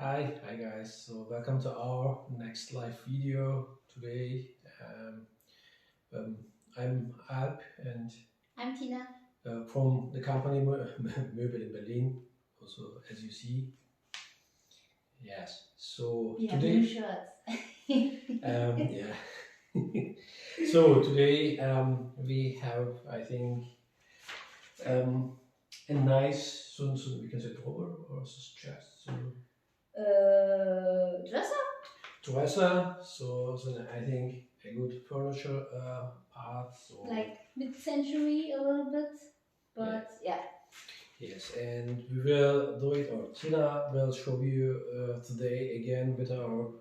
Hi guys. So welcome to our next live video today. I'm Alp and I'm Tina. From the company Möbel in Berlin. Also, as you see. Yes. So We today. have new shirts. Yeah. So today we have, I think, a nice. So we can say drawer or chest. So. Dresser, so I think a good furniture part. So like mid-century a little bit, but yeah. Yes, and we will do it, or Tina will show you today again with our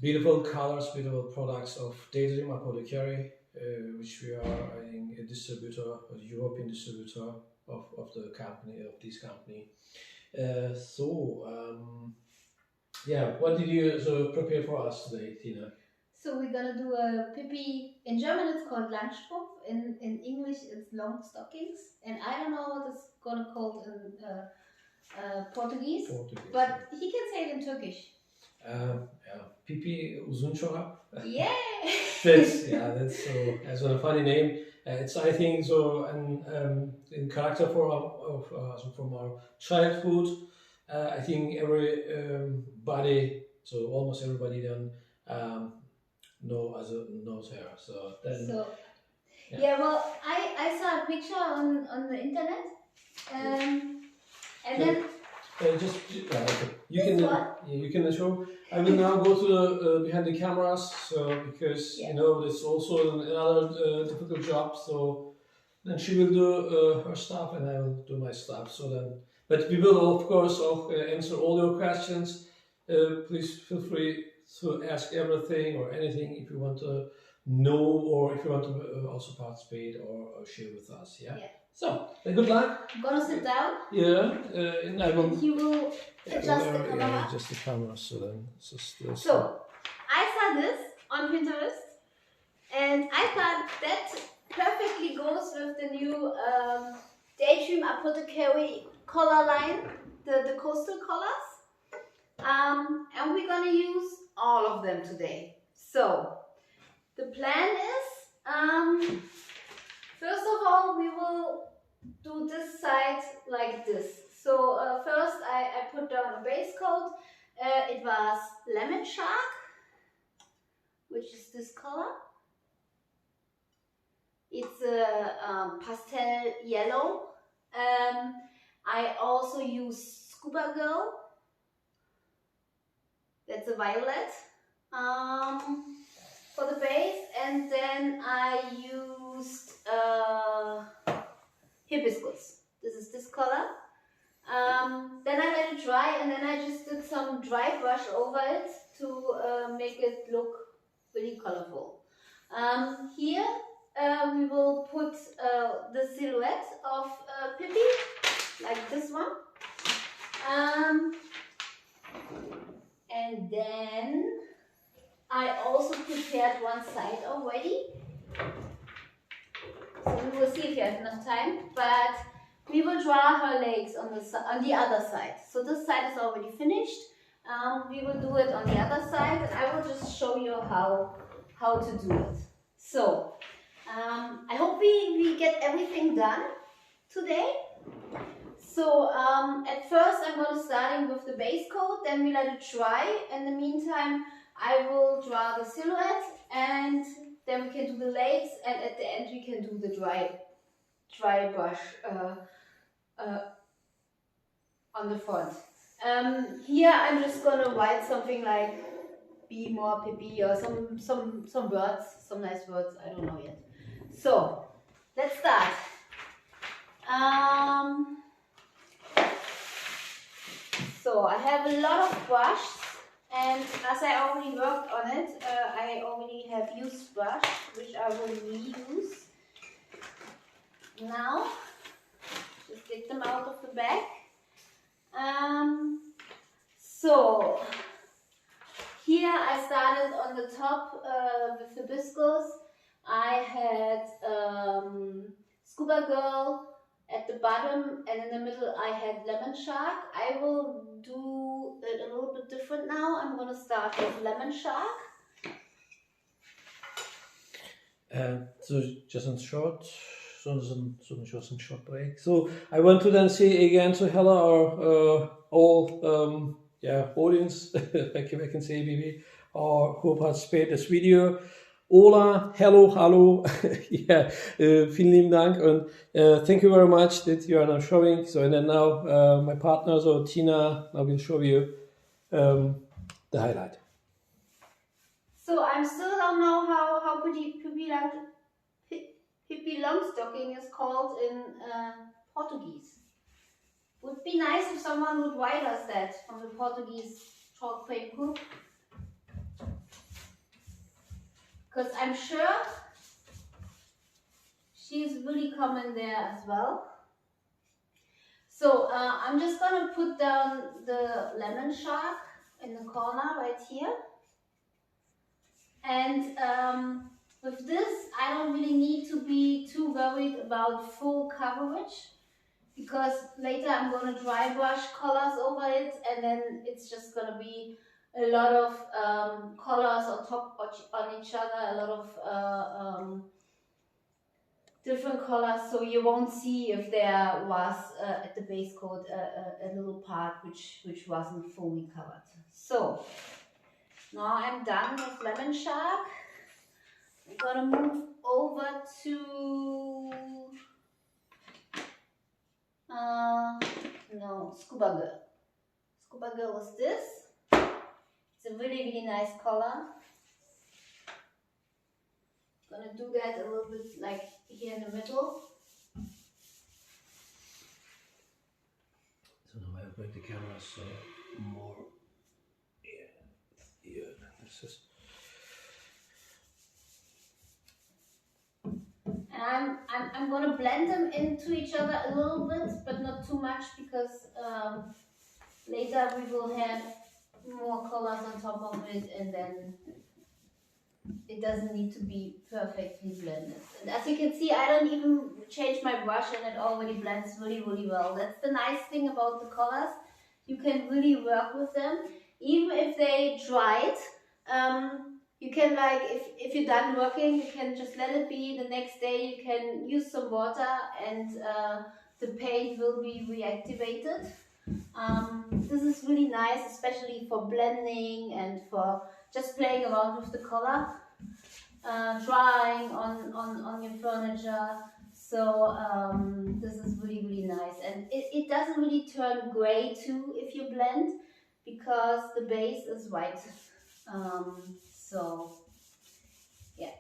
beautiful colors, beautiful products of Daydream Apothecary, which we are, I think, a distributor, a European distributor of the company, of this company. Yeah, what did you prepare for us today, Tina? So we're gonna do a Pipi. In German it's called Langstrumpf. In English it's long stockings, and I don't know what it's gonna called in Portuguese. But he can say it in Turkish. Pipi uzun çorap. Yeah. That's so. That's a funny name. It's, I think, so in character from our childhood. I think everybody, so almost everybody then knows her. So then. Well, I saw a picture on the internet, and then. You can show. I will now go to the behind the cameras, because you know it's also another difficult job. So then she will do her stuff, and I will do my stuff. So then, but we will of course answer all your questions. Please feel free to ask everything or anything if you want to know, or if you want to also participate or share with us. Yeah. So, good luck. I'm gonna sit down. Yeah, and I will. And you will adjust the camera. Yeah, adjust the camera. So then, So, I saw this on Pinterest, and I thought that perfectly goes with the new Daydream Apothecary color line, the coastal colors. And we're gonna use all of them today. So, the plan is, first of all, we will do this side like this. So first I put down a base coat. It was lemon shark, which is this color. It's a pastel yellow. I also use Scuba Girl. That's a violet for the base, and then I used Hibiscus. This is this color. Then I let it dry, and then I just did some dry brush over it to make it look really colorful. Here we will put the silhouette of Pipi, like this one. And then I also prepared one side already. So we will see if you have enough time, but we will draw her legs on the other side. So this side is already finished. We will do it on the other side, and I will just show you how to do it. So I hope we get everything done today. So at first I'm going to start with the base coat, then we let it dry. In the meantime, I will draw the silhouette, and then we can do the legs, and at the end we can do the dry brush on the front. Here I'm just gonna write something like "be more Pipi" or some words, some nice words. I don't know yet. So let's start. So I have a lot of brush. And as I already worked on it, I already have used brush, which I will reuse. Now, just take them out of the bag. So, here I started on the top with Hibiscus. I had Scuba Girl, At the bottom and in the middle I had lemon shark. I will do it a little bit different now. I'm going to start with lemon shark. So just in short, so just in short break. So I want to then say again to hello our all audience, if I can say maybe, or who participate this video. Hola, hello, vielen lieben Dank und thank you very much that you are now showing. So and then now my partner, so Tina, now will show you the highlight. So I still don't know how Pipi Langstrumpf is called in Portuguese. Would be nice if someone would write us that from the Portuguese chalk paint group. Because I'm sure she's really common there as well. So I'm just gonna put down the lemon shark in the corner right here. And with this, I don't really need to be too worried about full coverage, because later I'm going to dry brush colors over it, and then it's just going to be a lot of colors on top on each other, a lot of different colors, so you won't see if there was at the base coat a little part which wasn't fully covered. So now I'm done with lemon shark. I'm gonna move over to Scuba Girl. Scuba Girl is this. It's a really nice color. Gonna do that a little bit like here in the middle. So now I'll bring the camera so more here. This is. And I'm gonna blend them into each other a little bit, but not too much, because later we will have more colors on top of it, and then it doesn't need to be perfectly blended. And as you can see, I don't even change my brush and it already blends really well. That's the nice thing about the colors. You can really work with them. Even if they dried, you can, like, if you're done working, you can just let it be. The next day you can use some water and the paint will be reactivated. This is really nice, especially for blending and for just playing around with the color, drawing on your furniture. So this is really nice, and it doesn't really turn gray too if you blend, because the base is white. So yeah.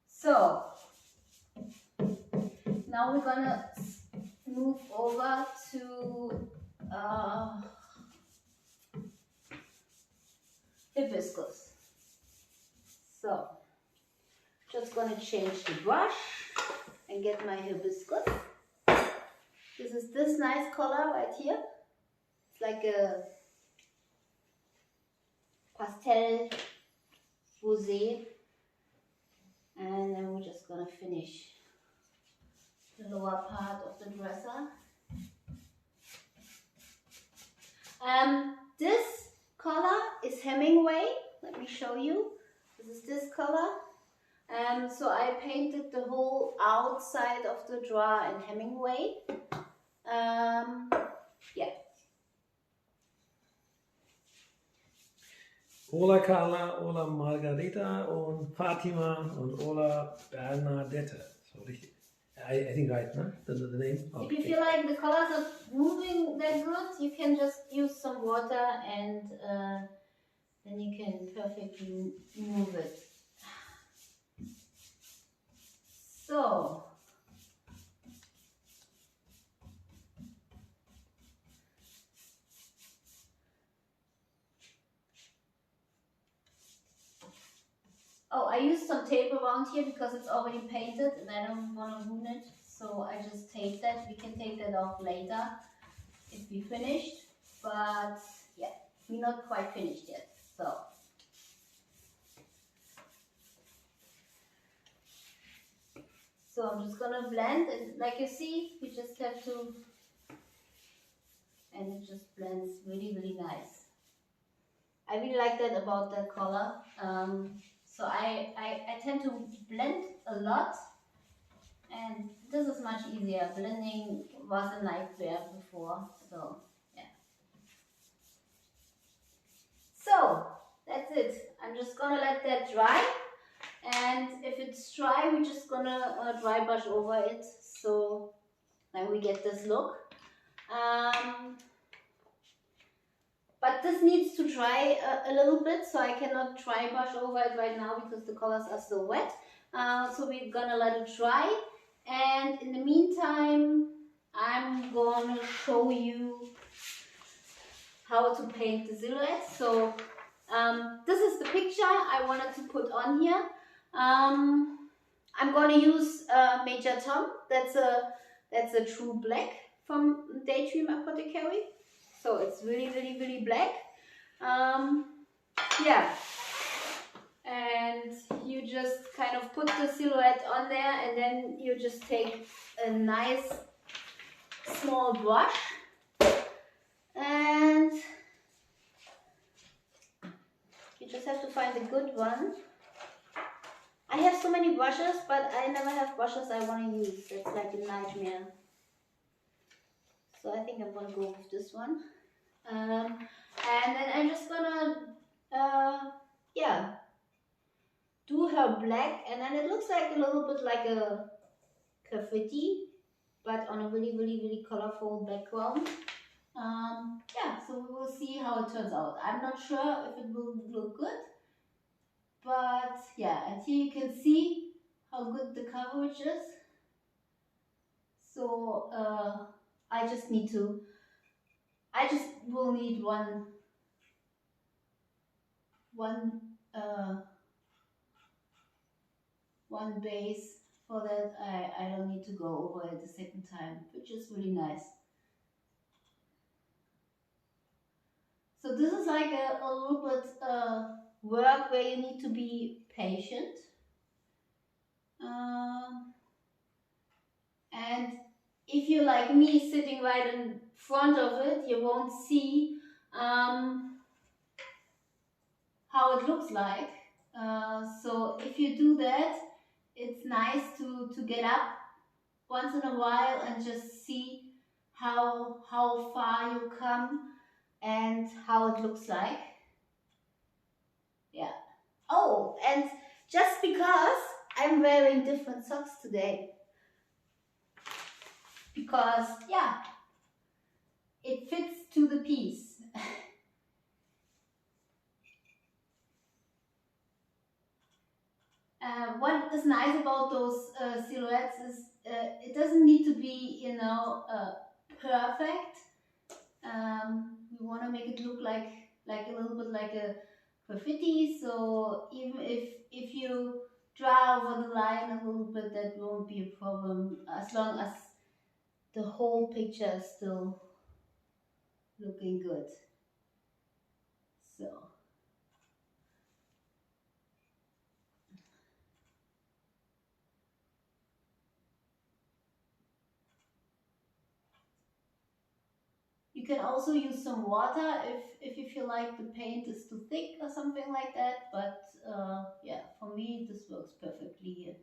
So now we're gonna move over to Hibiscus. So just gonna change the brush and get my Hibiscus. This is this nice color right here. It's like a pastel rosé, and then we're just gonna finish the lower part of the dresser. This color is Hemingway. Let me show you. This is this color. So I painted the whole outside of the drawer in Hemingway. Yeah. Hola Carla, hola Margareta und Fatima und hola Bernadette. So richtig. I think right, no? The name? Okay. If you feel like the colors are moving that good, you can just use some water and then you can perfectly move it. So oh, I used some tape around here because it's already painted and I don't want to ruin it. So I just taped that. We can take that off later if we finished. But yeah, we're not quite finished yet. So So I'm just gonna blend, and like you see, you just have to, and it just blends really, really nice. I really like that about the color. So I tend to blend a lot, and this is much easier. Blending was a nightmare before, so yeah. So that's it. I'm just gonna let that dry, and if it's dry, we're just gonna dry brush over it, so then we get this look. But this needs to dry a little bit, so I cannot dry brush over it right now because the colors are still wet. So we're gonna let it dry, and in the meantime I'm gonna show you how to paint the silhouette. So this is the picture I wanted to put on here. I'm gonna use Major Tom. That's a true black from Daydream Apothecary. So it's really, really, really black. Yeah. And you just kind of put the silhouette on there, and then you just take a nice small brush, and you just have to find a good one. I have so many brushes, but I never have brushes I want to use. That's like a nightmare. So I think I'm gonna go with this one. And then I'm just gonna, yeah, do her black, and then it looks like a little bit like a graffiti, but on a really, really, really colorful background. Yeah, so we will see how it turns out. I'm not sure if it will look good, but yeah, and here you can see how good the coverage is. So I just will need one base for that. I don't need to go over it the second time, which is really nice. So this is like a little bit work where you need to be patient. And if you're like me, sitting right in front of it, you won't see how it looks like. So if you do that, it's nice to get up once in a while and just see how far you come and how it looks like. Yeah. Oh, and just because I'm wearing different socks today, because yeah, it fits to the piece. What is nice about those silhouettes is it doesn't need to be, you know, perfect. We want to make it look like a little bit like a graffiti. So even if you draw over the line a little bit, that won't be a problem, as long as the whole picture is still looking good. So. You can also use some water if you feel like the paint is too thick or something like that, but yeah, for me this works perfectly here.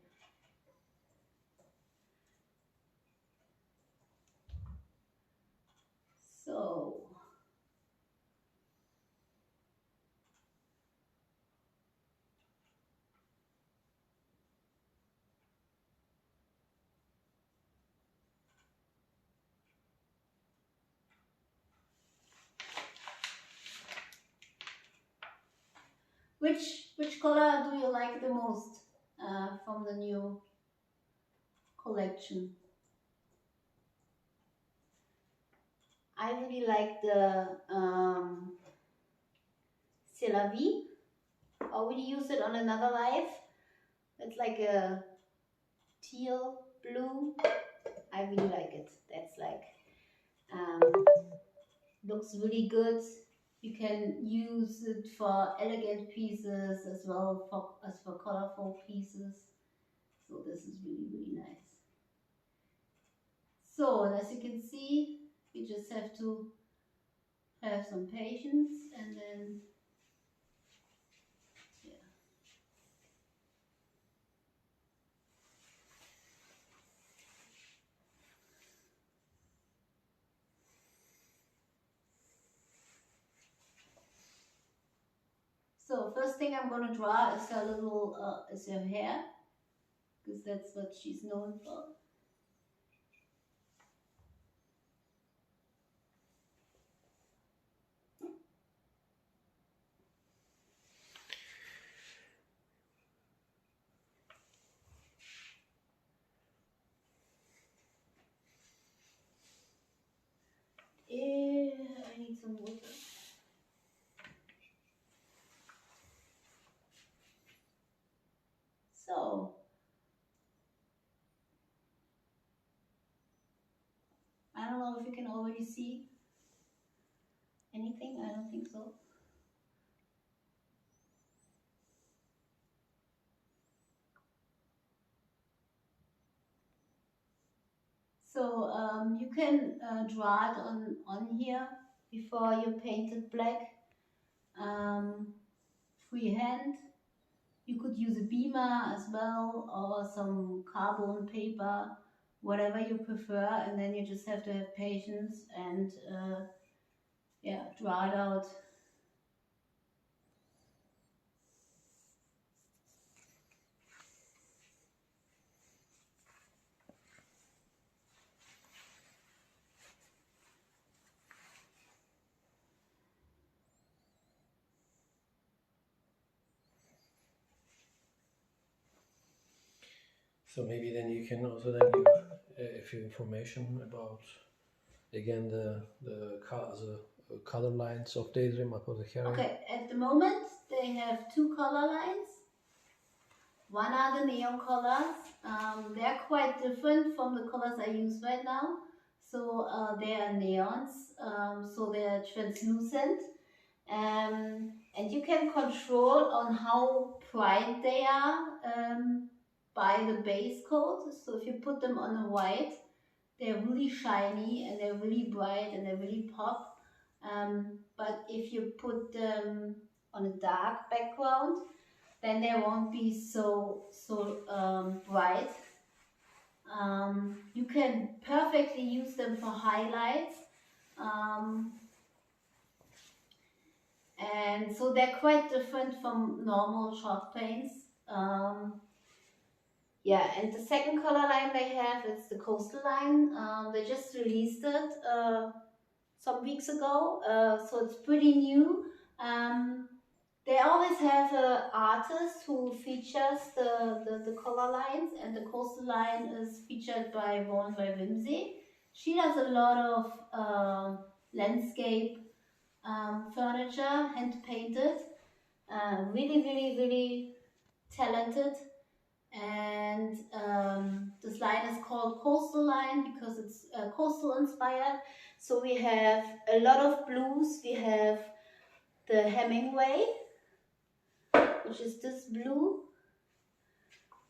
So which color do you like the most from the new collection? I really like the C'est la vie. I already used it on another live. It's like a teal blue. I really like it. That's like looks really good. You can use it for elegant pieces as well as for colorful pieces. So this is really, really nice. So, and as you can see, you just have to have some patience, and then, yeah. So first thing I'm going to draw is her little, is her hair, because that's what she's known for. I need some water. So, I don't know if you can already see anything. I don't think so. So you can draw it on here before you paint it black. Freehand. You could use a beamer as well, or some carbon paper, whatever you prefer, and then you just have to have patience and yeah, draw it out. So maybe then you can also then give a few information about, again, the color lines of Daydream Apothecary. Okay, at the moment they have two color lines. One are the neon colors. They're quite different from the colors I use right now. So they are neons, so they're translucent. And you can control on how bright they are by the base coat. So if you put them on a white, they're really shiny and they're really bright and they really pop. But if you put them on a dark background, then they won't be so bright. You can perfectly use them for highlights. And so they're quite different from normal chalk paints. Yeah, and the second color line they have is the coastal line. They just released it some weeks ago, so it's pretty new. They always have an artist who features the color lines, and the coastal line is featured by Whimsy. She does a lot of landscape furniture, hand painted, really, really, really talented. And this line is called Coastal Line because it's coastal inspired. So we have a lot of blues. We have the Hemingway, which is this blue,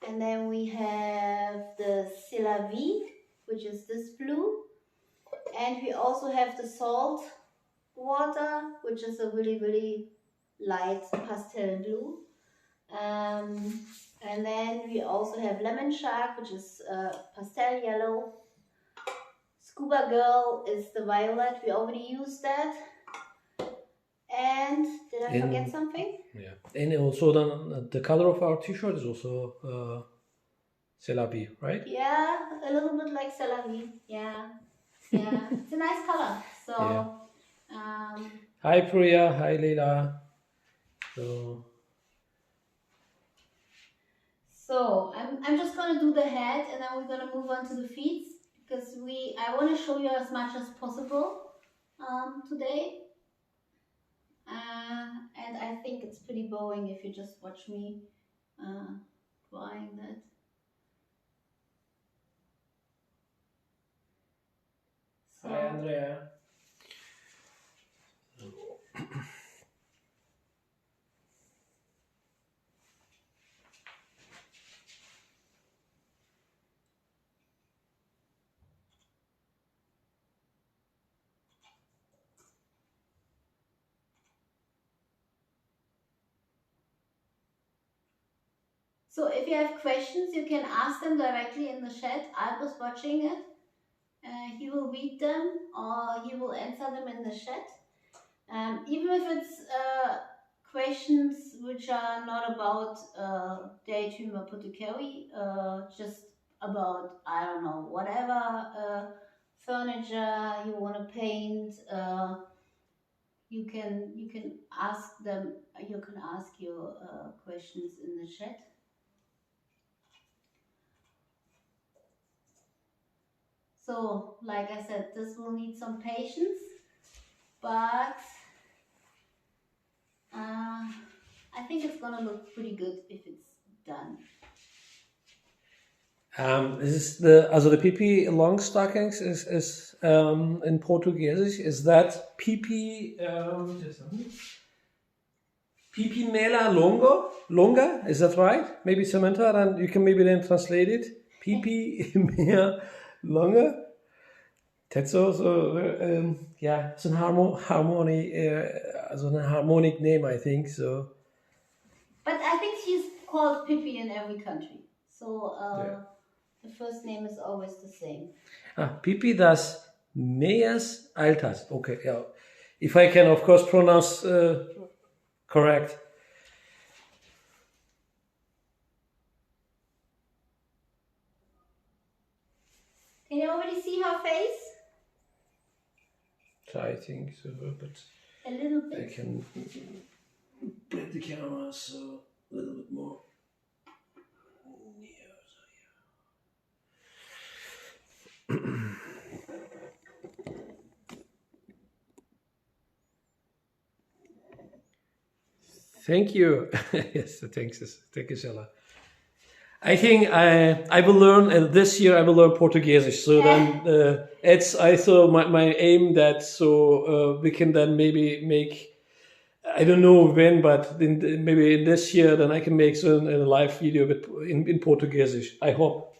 and then we have the Saltwater, which is this blue, and we also have the Saltwater, which is a really, really light pastel blue. And then we also have Lemon Shark, which is pastel yellow. Scuba Girl is the violet. We already used that. And did I forget something? Yeah. And also the color of our t-shirt is also Selabi, right? Yeah, a little bit like Selavi. Yeah. Yeah. It's a nice color. So yeah. Hi Priya, hi Leila. So I'm just gonna do the head, and then we're gonna move on to the feet, because I want to show you as much as possible today. And I think it's pretty boring if you just watch me drawing that. So, hi Andrea. So if you have questions, you can ask them directly in the chat. I was watching it. He will read them or he will answer them in the chat. Even if it's questions which are not about Daydream or Apothecary, just about, I don't know, whatever furniture you want to paint, you can ask them. You can ask your questions in the chat. So, like I said, this will need some patience, but I think it's gonna look pretty good if it's done. Is the Pipi Langstockings is in Portuguese, is that Pipi, Pipi Mela Longa, is that right? Maybe Samantha, then you can maybe then translate it. Pipi Mela Longa. That's also, yeah, it's a harmonic name, I think, so. But I think she's called Pipi in every country, so the first name is always the same. Pipi das Meeres Alters. Okay, yeah. If I can, of course, pronounce correct. Can you already see her face? I think so, but a little bit. I can bend the camera so a little bit more. Thank you. Yes, thank you, Stella. I think I will learn this year. I will learn Portuguese. So then it's also my aim that we can then maybe make, I don't know when, but maybe in this year then I can make a live video in Portuguese. I hope.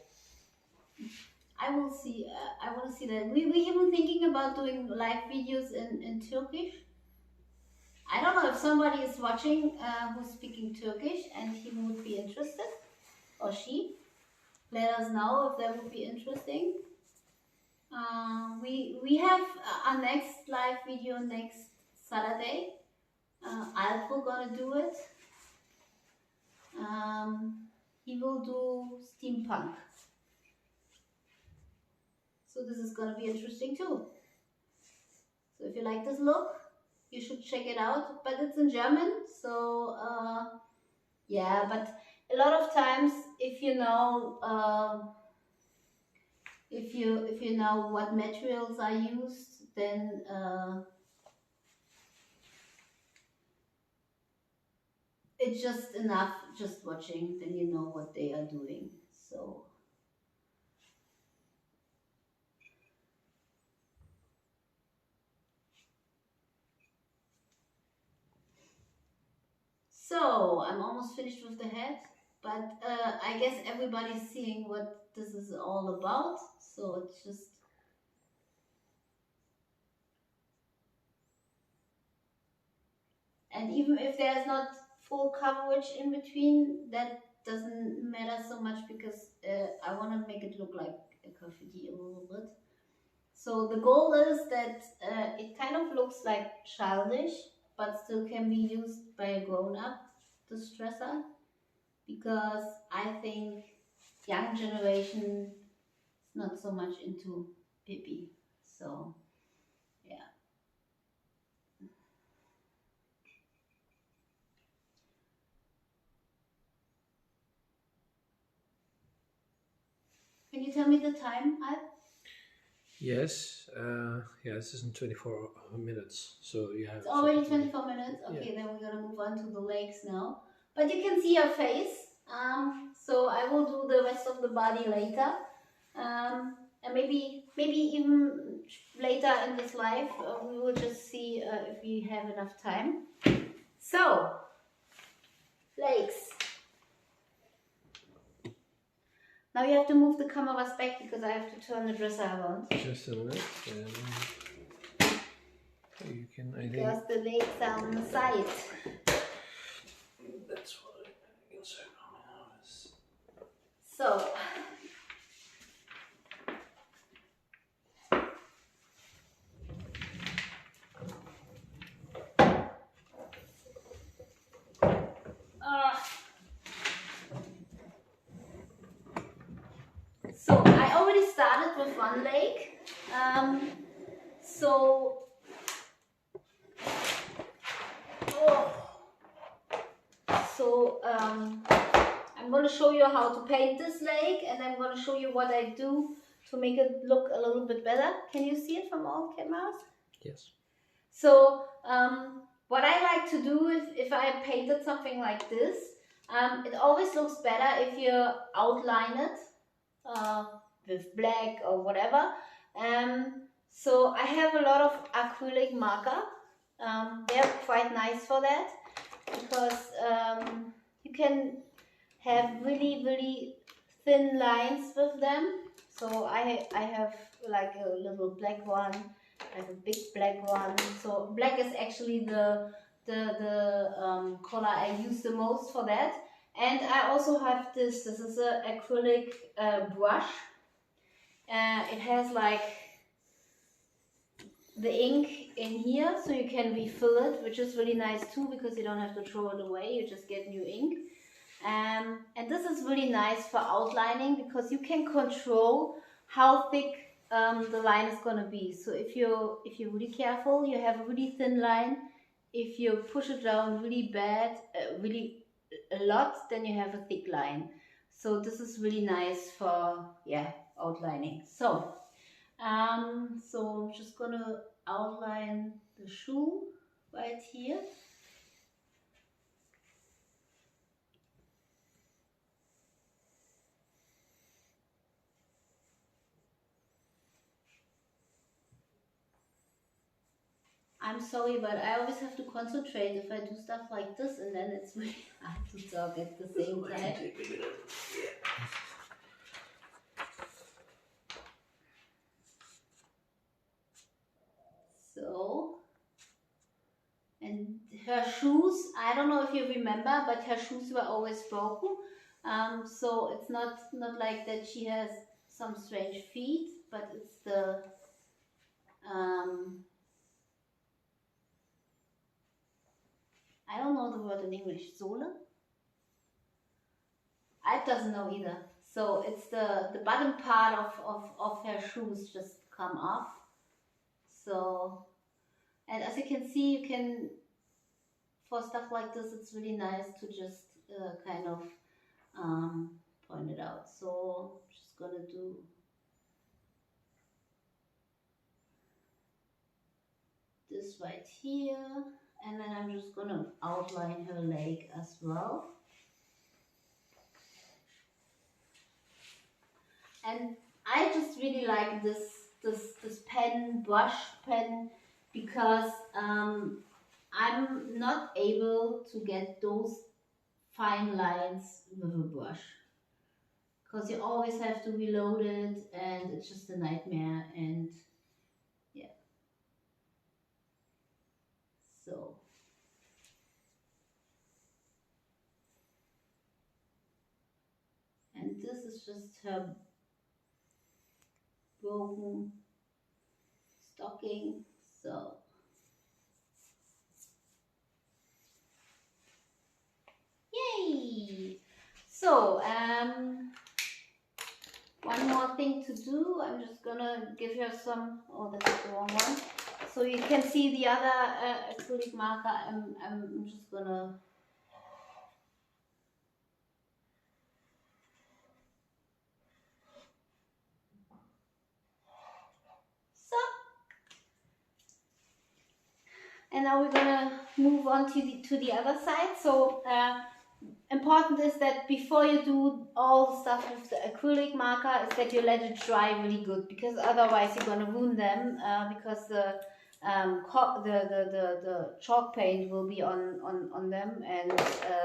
I will see. I want to see that. We even thinking about doing live videos in Turkish. I don't know if somebody is watching who's speaking Turkish and he would be interested, or she. Let us know if that would be interesting. We have our next live video next Saturday. Alpo gonna do it. He will do steampunk. So this is gonna be interesting too. So if you like this look, you should check it out. But it's in German, so yeah. But a lot of times, if you know if you know what materials are used, then it's just enough just watching, then you know what they are doing. So I'm almost finished with the head, but I guess everybody's seeing what this is all about, so it's just and even if there's not full coverage in between, that doesn't matter so much because I want to make it look like a graffiti a little bit. So the goal is that it kind of looks like childish, but still can be used by a grown-up distresser, because I think young generation is not so much into Pipi. So yeah. Can you tell me the time, Alp? Yes, yeah, this is in 24 minutes, so you have... It's already 24 minutes? Okay, yeah. Then we're gonna move on to the legs now. But you can see your face, so I will do the rest of the body later. And maybe even later in this live, we will just see if we have enough time. So, legs. Now you have to move the cameras back because I have to turn the dresser around. Just a minute. You can, because the legs are on the side. That's what I can say. So so I already started with one leg. I'm going to show you how to paint this lake, and I'm going to show you what I do to make it look a little bit better. Can you see it from all cameras? Yes. So what I like to do if I painted something like this, it always looks better if you outline it with black or whatever. So I have a lot of acrylic marker. They're quite nice for that, because you can have really thin lines with them. So I have like a little black one, I have a big black one. So black is actually the color I use the most for that. And I also have this is an acrylic brush. It has like the ink in here, so you can refill it, which is really nice too, because you don't have to throw it away, you just get new ink. And this is really nice for outlining, because you can control how thick the line is going to be. So if you're really careful, you have a really thin line. If you push it down really bad, really a lot, then you have a thick line. So this is really nice for outlining. So so I'm just gonna outline the shoe right here. I'm sorry, but I always have to concentrate if I do stuff like this, and then it's really hard to talk at the same time. So, and her shoes, I don't know if you remember, but her shoes were always broken. So it's not like that she has some strange feet, but it's the I don't know the word in English. Sohle? I doesn't know either. So it's the bottom part of her shoes just come off. So, and as you can see, you can, for stuff like this, it's really nice to just kind of point it out. So I'm just gonna do this right here, and then I'm just gonna outline her leg as well. And I just really like this brush pen, because I'm not able to get those fine lines with a brush, because you always have to reload it, and it's just a nightmare. And yeah, so and this is just her broken stocking. So yay! So one more thing to do. I'm just gonna give her some. Oh, that's the wrong one. So you can see the other acrylic marker. I'm just gonna. So, and now we're gonna move on to the other side. So important is that before you do all the stuff with the acrylic marker, is that you let it dry really good, because otherwise you're gonna ruin them, because the chalk paint will be on them, and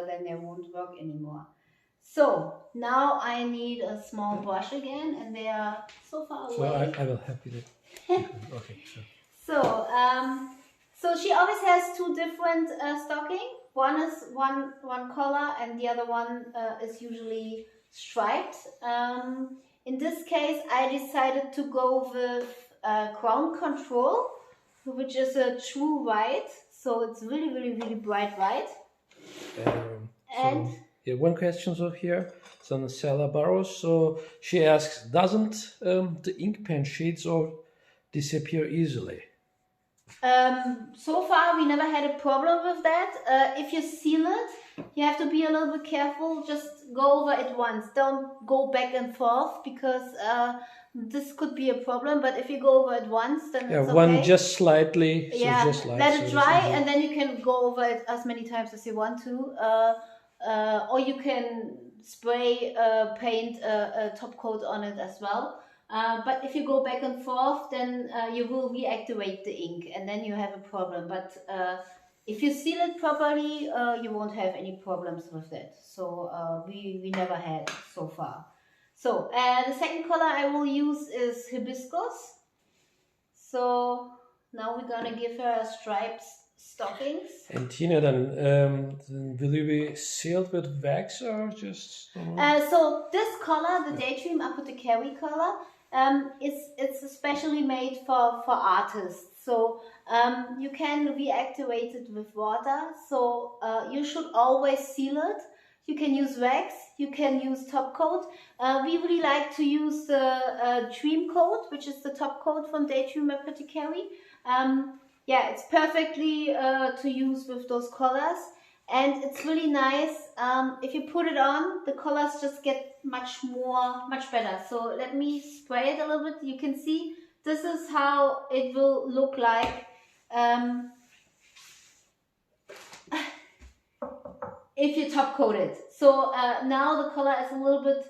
then they won't work anymore. So now I need a small brush again, and they are so far away. So I will help you there. Okay, sure. So so she always has two different stockings. One is one color, and the other one is usually striped. In this case, I decided to go with Ground Control, which is a true white, so it's really bright white. And yeah, one question so here. It's on selber. So she asks, doesn't the ink pen sheets or disappear easily? So far we never had a problem with that. If you seal it, you have to be a little bit careful. Just go over it once. Don't go back and forth, because this could be a problem. But if you go over it once, then it's okay. One just slightly. Yeah, so just let it dry, and then you can go over it as many times as you want to. Or you can spray paint a top coat on it as well. But if you go back and forth, then you will reactivate the ink, and then you have a problem. But if you seal it properly, you won't have any problems with that. So we never had so far. So the second color I will use is Hibiscus. So now we're gonna give her striped stockings. And Tina, then will you be sealed with wax or just? So this color, the Daydream Apothecary color, it's especially made for artists. So you can reactivate it with water. So you should always seal it. You can use wax, you can use top coat. We really like to use the Dream coat, which is the top coat from Daydream Apothecary. Yeah, it's perfectly to use with those colors, and it's really nice. If you put it on, the colors just get much better. So let me spray it a little bit. You can see this is how it will look like if you top coat it. So now the color is a little bit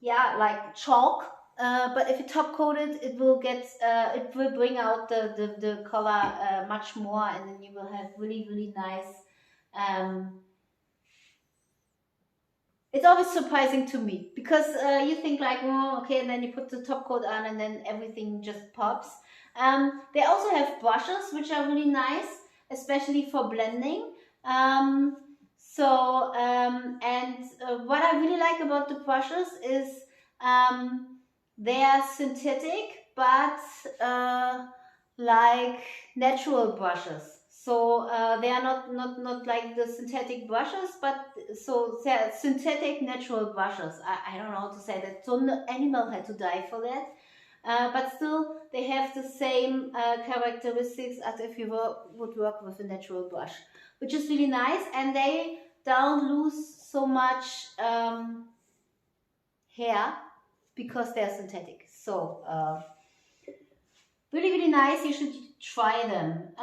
yeah, like chalk. But if you top coat it, it will bring out the color much more, and then you will have really nice. It's always surprising to me, because you think like, oh, okay, and then you put the top coat on, and then everything just pops. They also have brushes, which are really nice, especially for blending. What I really like about the brushes is they are synthetic, but like natural brushes. So they are not like the synthetic brushes, but so they are synthetic natural brushes. I don't know how to say that. So no animal had to die for that. But still, they have the same characteristics as if you would work with a natural brush, which is really nice, and they don't lose so much hair because they're synthetic. So really nice. You should try them.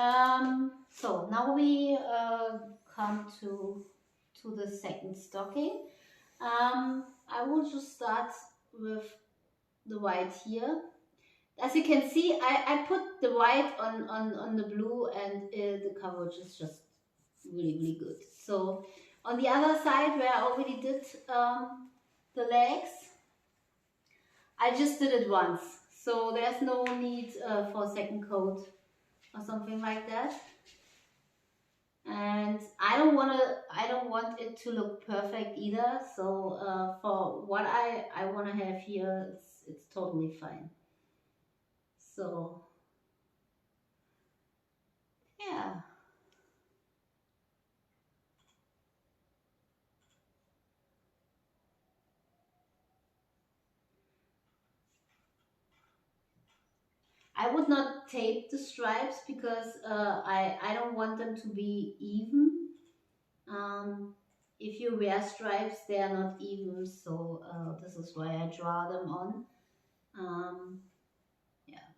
So now we come to the second stocking. I will just start with the white here. As you can see, I put the white on the blue, and the coverage is just really good. So on the other side, where I already did the legs, I just did it once. So there's no need for a second coat or something like that. And I don't want it to look perfect either. So for what I want to have here, it's totally fine. So yeah. I would not tape the stripes, because I don't want them to be even. If you wear stripes, they are not even, so this is why I draw them on. Yeah.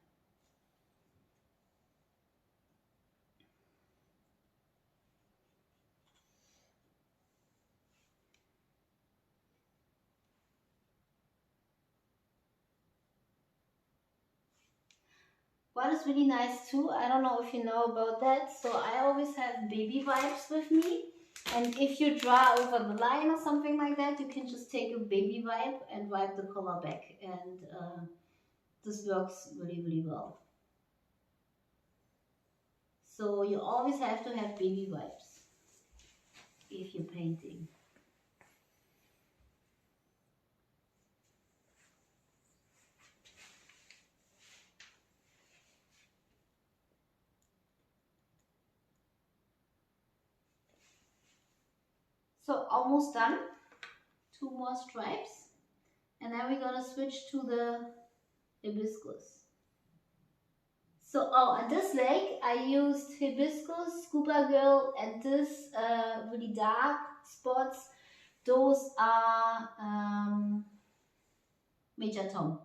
What is really nice too, I don't know if you know about that, so I always have baby wipes with me. And if you draw over the line or something like that, you can just take a baby wipe and wipe the color back. And this works really well. So you always have to have baby wipes if you're painting. So almost done. 2 more stripes. And then we're gonna switch to the hibiscus. So, on this leg I used hibiscus, Scuba Girl, and this really dark spots. Those are Major Tom.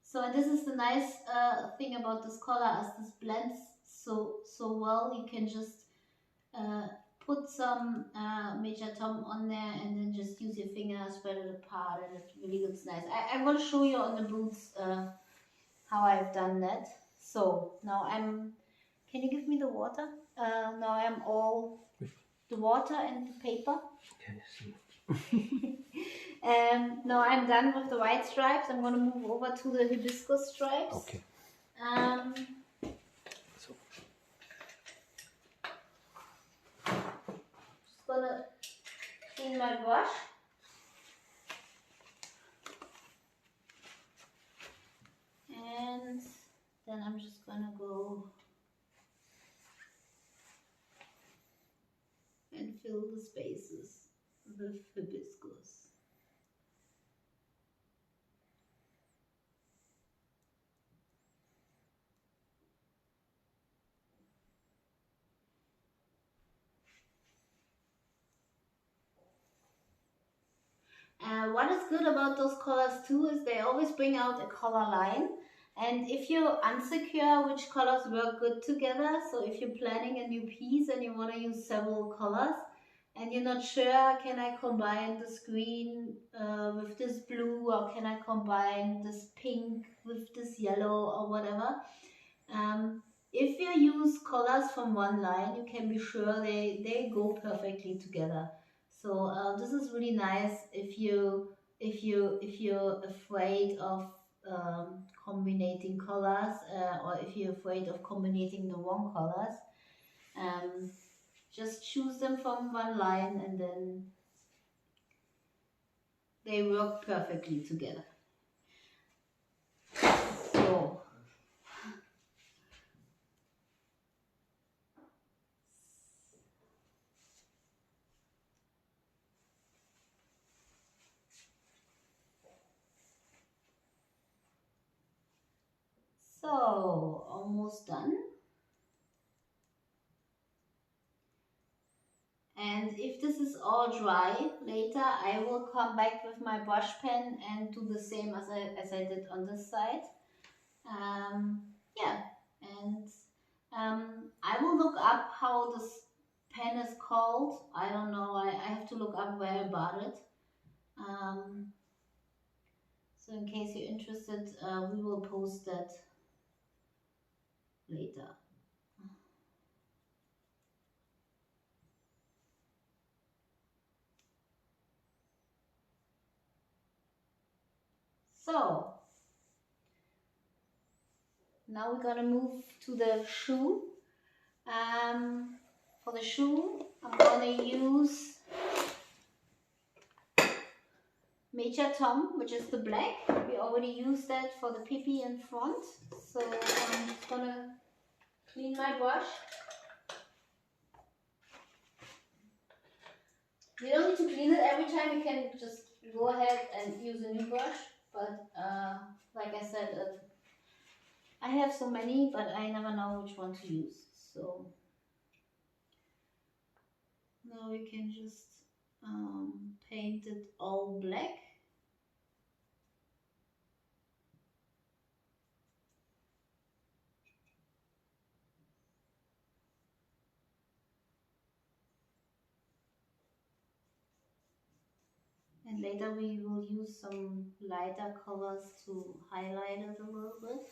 So, and this is the nice thing about this color, as this blends so well. You can just put some Major Tom on there and then just use your finger, spread it apart, and it really looks nice. I'm going to show you on the boots how I've done that. So now can you give me the water? Now I'm all the water and the paper. Now I'm done with the white stripes. I'm going to move over to the hibiscus stripes. Okay. So. Just going to clean my brush. And then I'm just going to go and fill the spaces with hibiscus. What is good about those colors too is they always bring out a color line. And if you're insecure which colors work good together, so if you're planning a new piece and you want to use several colors and you're not sure, can I combine this green with this blue, or can I combine this pink with this yellow or whatever. If you use colors from one line, you can be sure they go perfectly together. So this is really nice if you're afraid of combining colors, or if you're afraid of combining the wrong colors. Just choose them from one line and then they work perfectly together. So almost done. And if this is all dry, later I will come back with my brush pen and do the same as I did on this side. Yeah, and I will look up how this pen is called. I don't know, I have to look up where I bought it. So in case you're interested, we will post that later. So now we're gonna move to the shoe. For the shoe, I'm gonna use Major Tom, which is the black. We already used that for the Pipi in front. So I'm just gonna clean my brush. You don't need to clean it every time. You can just go ahead and use a new brush. But like I said, I have so many, but I never know which one to use. So now we can just paint it all black. And later we will use some lighter colors to highlight it a little bit.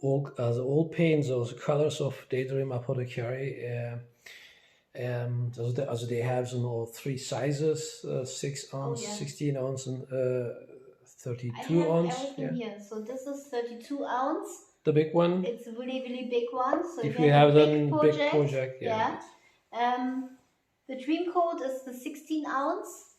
the old paints, those colors of Daydream Apothecary. Also they have so 3 sizes: 6 ounce, 16 ounce, and 32 ounce. I have everything here. So this is 32 ounce. The big one. It's a really, really big one. So if you have a big project, yeah. The Dream Coat is the 16 ounce,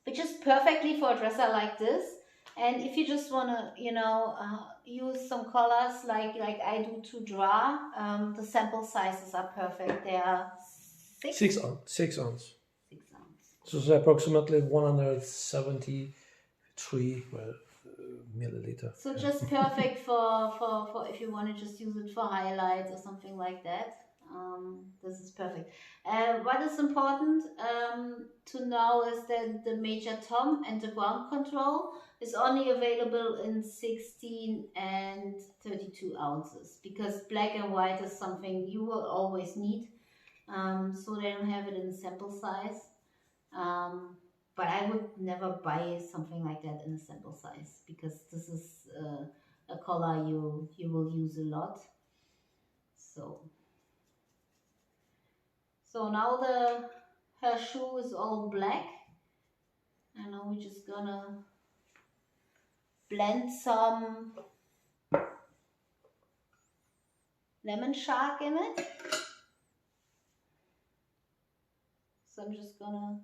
which is perfectly for a dresser like this. And if you just want to, you know, use some colors like I do to draw, the sample sizes are perfect. They are 6 ounce. 6 ounce. So it's approximately 173 milliliter. So just perfect for if you want to just use it for highlights or something like that. This is perfect. What is important to know is that the major tom and the ground control is only available in 16 and 32 ounces, because black and white is something you will always need. So they don't have it in sample size. But I would never buy something like that in a sample size, because this is a color you will use a lot. So now her shoe is all black, and now we're just gonna blend some lemon shark in it. So I'm just gonna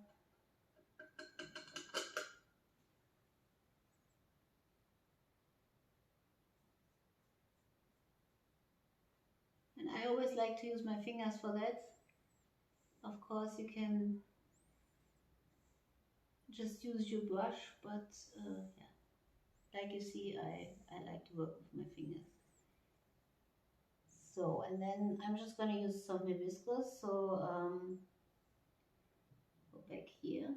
I always like to use my fingers for that. Of course you can just use your brush, but yeah, like you see, I like to work with my fingers. So, and then I'm just going to use some hibiscus, so go back here.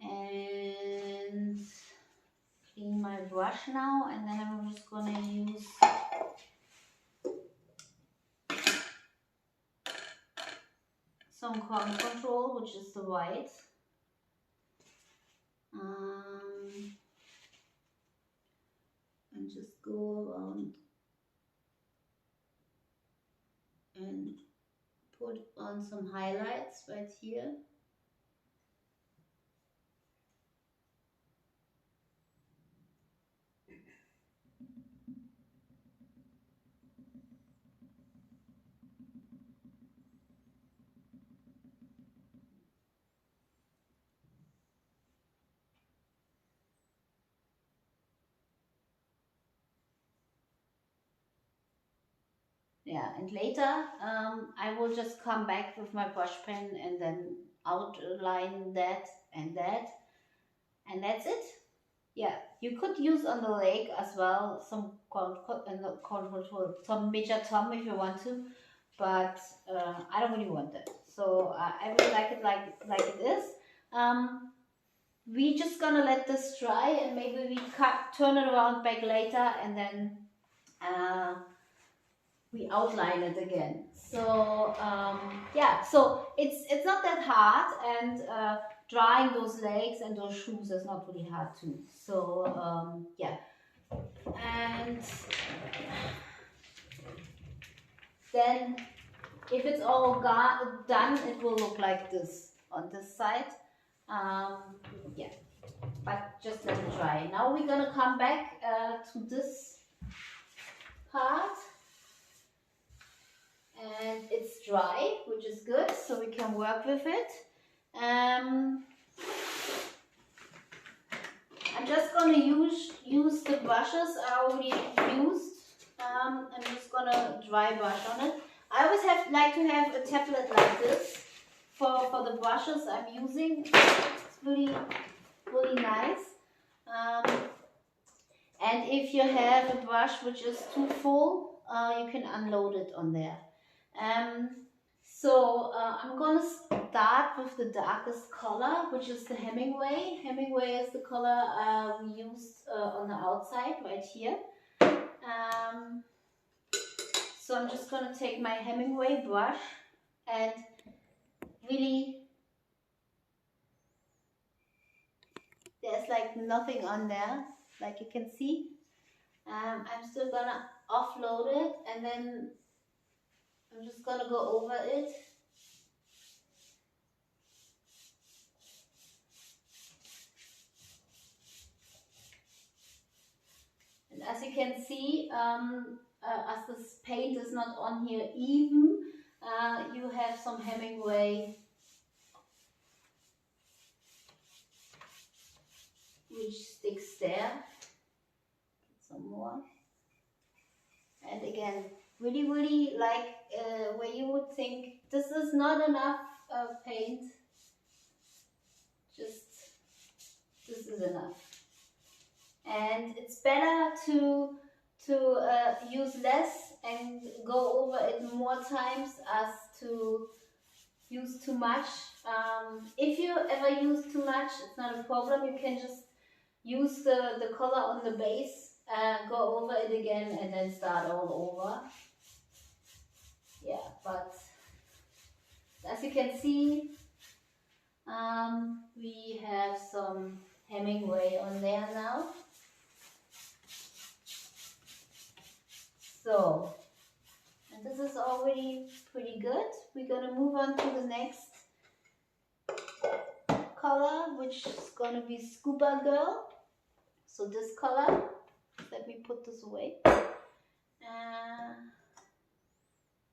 And clean my brush now, and then I'm just going to use some ground control, which is the white. And just go around and put on some highlights right here. Yeah, and later I will just come back with my brush pen and then outline that, and that's it. Yeah, you could use on the leg as well some control, some major tom if you want to, but I don't really want that. So I really like it like it is. We just gonna let this dry, and maybe we turn it around back later, and then we outline it again. So yeah, so it's not that hard, and drawing those legs and those shoes is not really hard too. So yeah, and then if it's all done, it will look like this on this side. Yeah, but just let it dry. Now we're gonna come back to this part. And it's dry, which is good, so we can work with it. I'm just gonna use the brushes I already used. I'm just gonna dry brush on it. I always like to have a tablet like this for the brushes I'm using. It's really nice. And if you have a brush which is too full, you can unload it on there. So I'm gonna start with the darkest color, which is the Hemingway. Hemingway is the color we used on the outside right here. So I'm just gonna take my Hemingway brush and really, there's like nothing on there, like you can see. I'm still gonna offload it, and then I'm just gonna go over it. And as you can see, as this paint is not on here even, you have some Hemingway, which sticks there. Get some more. And again, really, really like where you would think this is not enough paint, just this is enough. And it's better to use less and go over it more times as to use too much. If you ever use too much, it's not a problem. You can just use the color on the base, go over it again, and then start all over. Yeah, but as you can see, we have some Hemingway on there now. So, and this is already pretty good. We're gonna move on to the next color, which is gonna be Scuba Girl. So this color, let me put this away.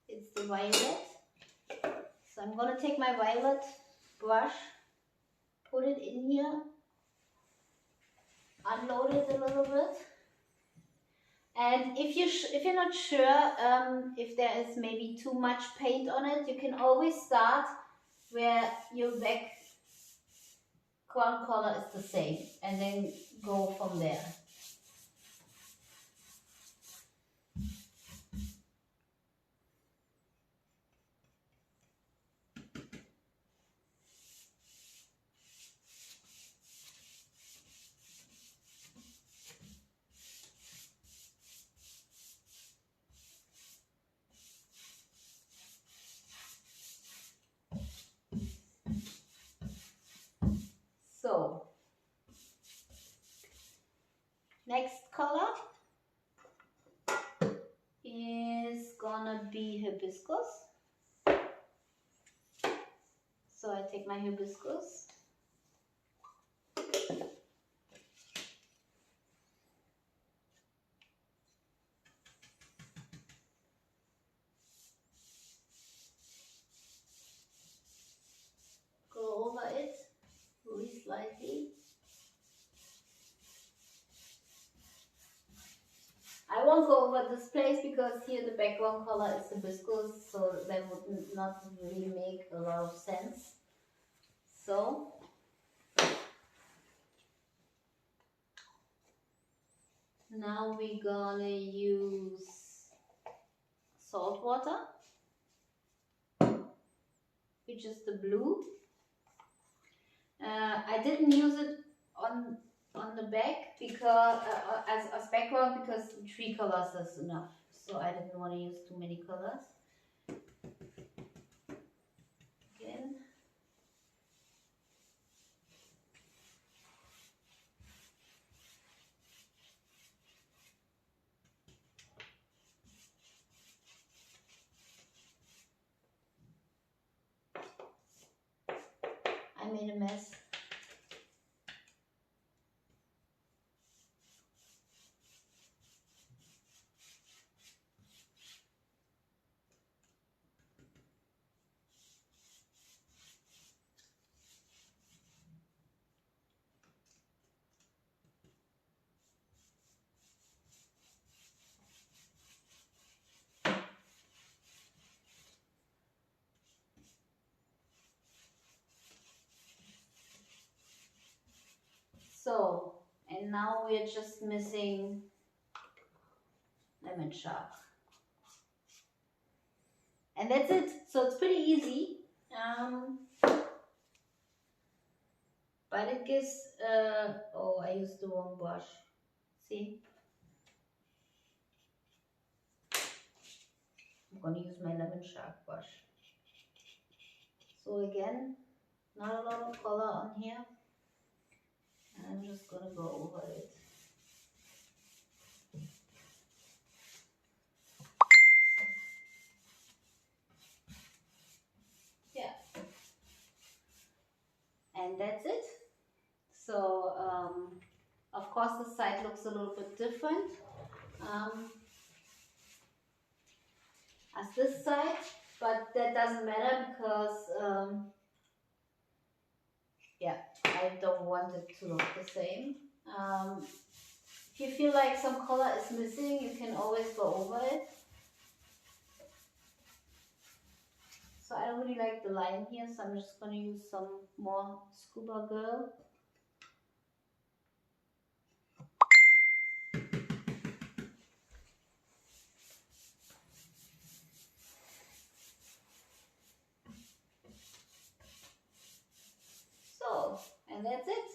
It's the violet. So I'm gonna take my violet brush, put it in here, unload it a little bit. And if you're not sure if there is maybe too much paint on it, you can always start where your background color is the same, and then go from there. So, next color is gonna be Hibiscus. So I take my Hibiscus. Go over it really slightly. I won't go over this place because here the background color is Hibiscus, so that would not really make a lot of sense. So now we're gonna use Saltwater, which is the blue. I didn't use it on the back because as background because 3 colors is enough. So I didn't want to use too many colors. Again. I made a mess. So, and now we're just missing lemon shark. And that's it. So it's pretty easy. But it gives, oh, I used the wrong brush. See? I'm going to use my lemon shark brush. So again, not a lot of color on here. I'm just gonna go over it. Yeah. And that's it. So, of course the side looks a little bit different as this side, but that doesn't matter because, yeah, I don't want it to look the same. If you feel like some color is missing, you can always go over it. So I don't really like the line here, so I'm just going to use some more Scuba Girl. So, and that's it.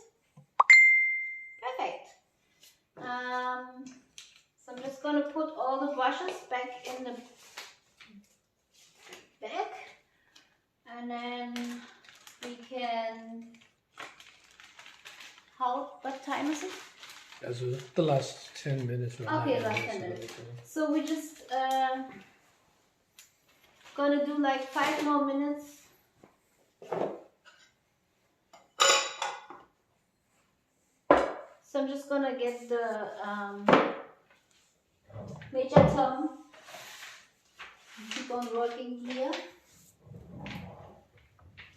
Perfect. So I'm just going to put all the brushes back in the bag, and then we can, what time is it? Also the last 10 minutes. Okay, last 10 minutes. So we just gonna do like 5 more minutes. So I'm just gonna get the major thumb and keep on working here.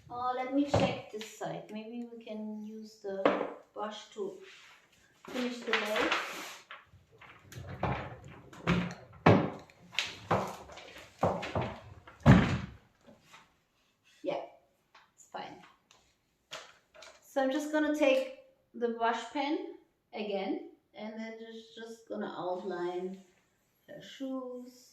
Oh, let me check this side. Maybe we can use the brush to finish the lace. Yeah, it's fine. So I'm just gonna take the brush pen again, and then just gonna outline her shoes.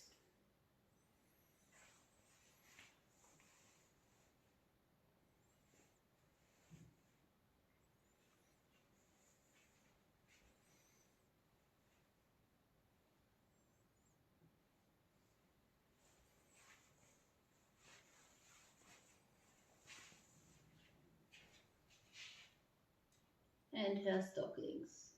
And her stockings.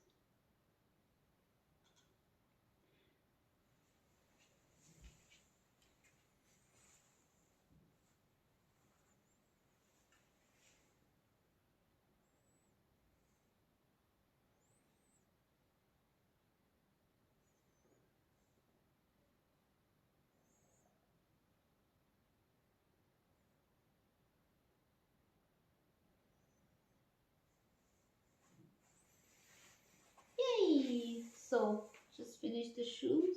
Yay! So just finish the shoes.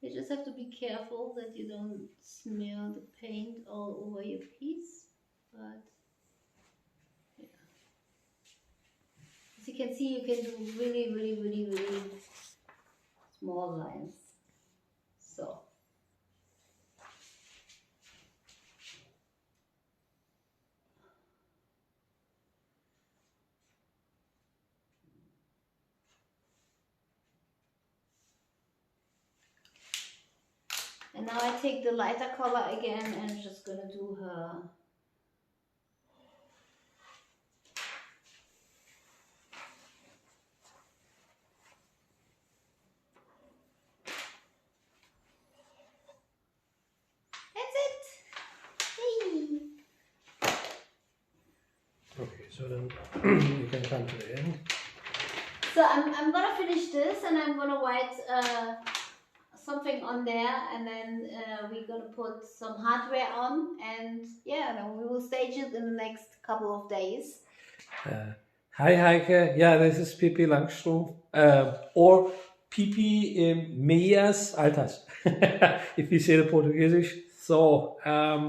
You just have to be careful that you don't smear the paint all over your piece, but yeah. As you can see, you can do really small lines. So. And now I take the lighter color again and I'm just gonna do her Okay, so then you can come to the end. So I'm gonna finish this and I'm gonna write something on there, and then we're gonna put some hardware on, and yeah, then we will stage it in the next couple of days. Hi Heike, yeah, this is Pipi Langstrumpf, or Pipi Meias Alters, if you say the Portuguese. So,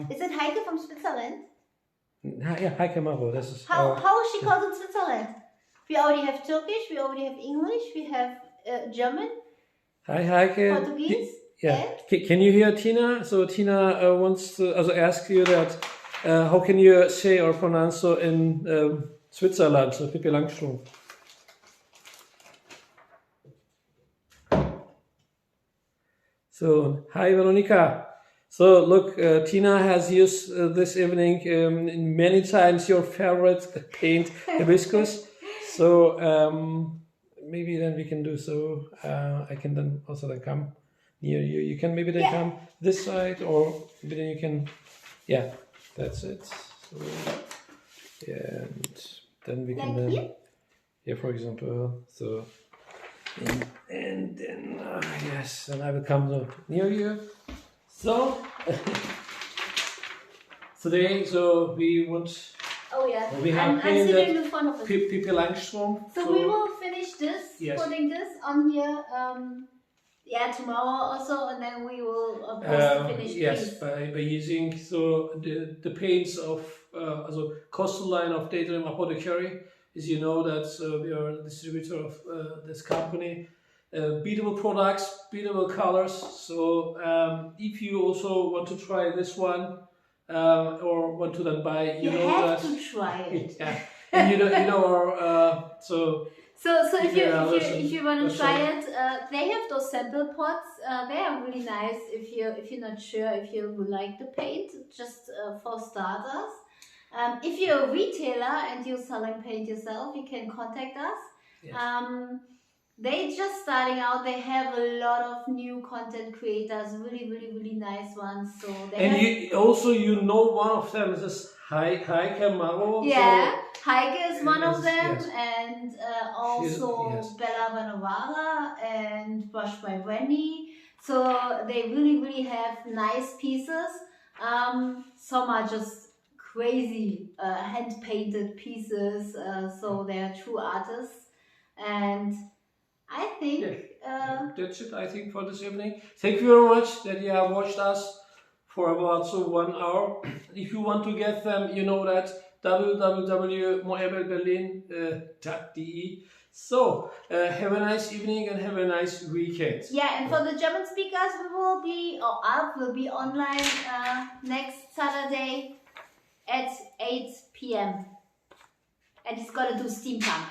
is it Heike from Switzerland? Yeah, Heike Maro. This is how is she called in Switzerland? We already have Turkish, we already have English, we have German. Hi Heike. Portuguese. Yeah. Can you hear Tina? So Tina wants to also ask you that how can you say or pronounce so in Switzerland, so Pipi Langstrumpf. So, hi Veronica. So look, Tina has used this evening many times your favorite paint, Hibiscus. So maybe then we can do so. I can then also come near you. You can maybe then come this side, or maybe then you can. Yeah, that's it. So, and then we can then. Yeah, for example, so. And then yes, and I will come near you. So today, so we want. Oh yeah. We have I'm sitting in front of it. Pipi Langstrumpf. So we will finish this, putting this on here. Tomorrow also, and then we will post the finished piece. By using the paints of also coastal line of Daydream Apothecary. As you know that we are the distributor of this company. Beautiful products, beautiful colors. So if you also want to try this one or want to then buy, you know have to try it. Yeah, and you know so. So if you want to try it, they have those sample pots. They are really nice. If you're not sure if you would like the paint, just for starters. If you're a retailer and you're selling paint yourself, you can contact us. Yes. They're just starting out. They have a lot of new content creators, really nice ones. So they you know one of them is this Heike Maro. Yeah, Heike is one of them, and also Bella Vanovara and Brush by Wendy. So they really have nice pieces. Some are just crazy hand painted pieces. So they are true artists, and I think that's it. I think for this evening. Thank you very much that you have watched us for about 1 hour. If you want to get them, you know that www.moebelberlin.de. So have a nice evening and have a nice weekend. Yeah, and for the German speakers, we will be, or Alp will be online next Saturday at 8 p.m. and he's gonna do steampunk.